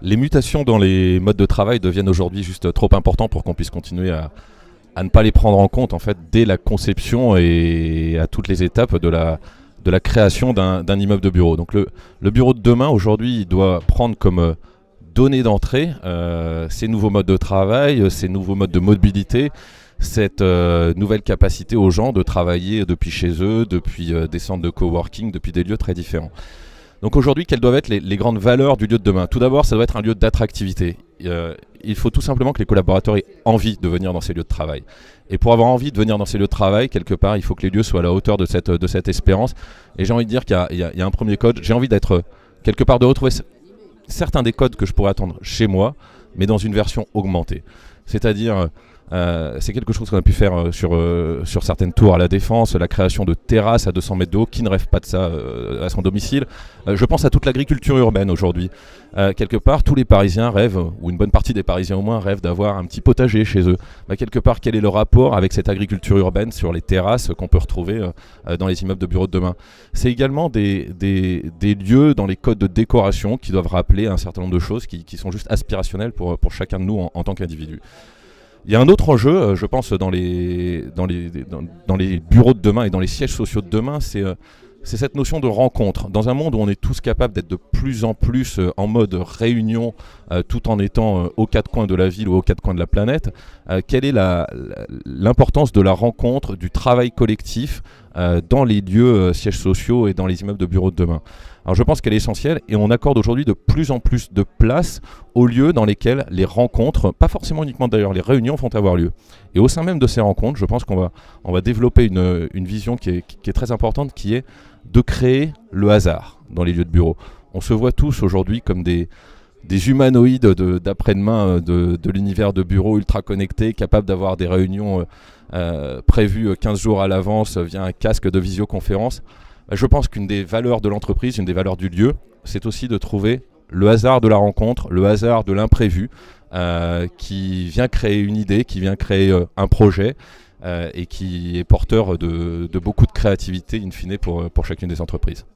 Les mutations dans les modes de travail deviennent aujourd'hui juste trop importantes pour qu'on puisse continuer à ne pas les prendre en compte en fait dès la conception et à toutes les étapes de la création d'un immeuble de bureau. Donc le bureau de demain aujourd'hui il doit prendre comme données d'entrée ces nouveaux modes de travail, ces nouveaux modes de mobilité, cette nouvelle capacité aux gens de travailler depuis chez eux, depuis des centres de coworking, depuis des lieux très différents. Donc aujourd'hui, quelles doivent être les grandes valeurs du lieu de demain? Tout d'abord, ça doit être un lieu d'attractivité. Il faut tout simplement que les collaborateurs aient envie de venir dans ces lieux de travail. Et pour avoir envie de venir dans ces lieux de travail, quelque part, il faut que les lieux soient à la hauteur de cette espérance. Et j'ai envie de dire qu'il y a un premier code. J'ai envie d'être quelque part, de retrouver certains des codes que je pourrais attendre chez moi, mais dans une version augmentée. C'est-à-dire, c'est quelque chose qu'on a pu faire sur certaines tours à la Défense, la création de terrasses à 200 mètres de haut. Qui ne rêve pas de ça à son domicile? Je pense à toute l'agriculture urbaine aujourd'hui. Quelque part, tous les Parisiens rêvent, ou une bonne partie des Parisiens au moins, rêvent d'avoir un petit potager chez eux. Quelque part, quel est le rapport avec cette agriculture urbaine sur les terrasses qu'on peut retrouver dans les immeubles de bureaux de demain? C'est également des lieux dans les codes de décoration qui doivent rappeler un certain nombre de choses qui sont juste aspirationnelles pour chacun de nous en tant qu'individu. Il y a un autre enjeu, je pense, dans les bureaux de demain et dans les sièges sociaux de demain, c'est cette notion de rencontre. Dans un monde où on est tous capables d'être de plus en plus en mode réunion, tout en étant aux quatre coins de la ville ou aux quatre coins de la planète, quelle est l'importance de la rencontre, du travail collectif dans les lieux sièges sociaux et dans les immeubles de bureaux de demain? Alors je pense qu'elle est essentielle et on accorde aujourd'hui de plus en plus de place aux lieux dans lesquels les rencontres, pas forcément uniquement d'ailleurs, les réunions vont avoir lieu. Et au sein même de ces rencontres, je pense qu'on va développer une vision qui est très importante, qui est de créer le hasard dans les lieux de bureau. On se voit tous aujourd'hui comme des humanoïdes d'après-demain de l'univers de bureau ultra connectés, capables d'avoir des réunions prévues 15 jours à l'avance via un casque de visioconférence. Je pense qu'une des valeurs de l'entreprise, une des valeurs du lieu, c'est aussi de trouver le hasard de la rencontre, le hasard de l'imprévu, qui vient créer une idée, qui vient créer un projet et qui est porteur de beaucoup de créativité in fine pour chacune des entreprises.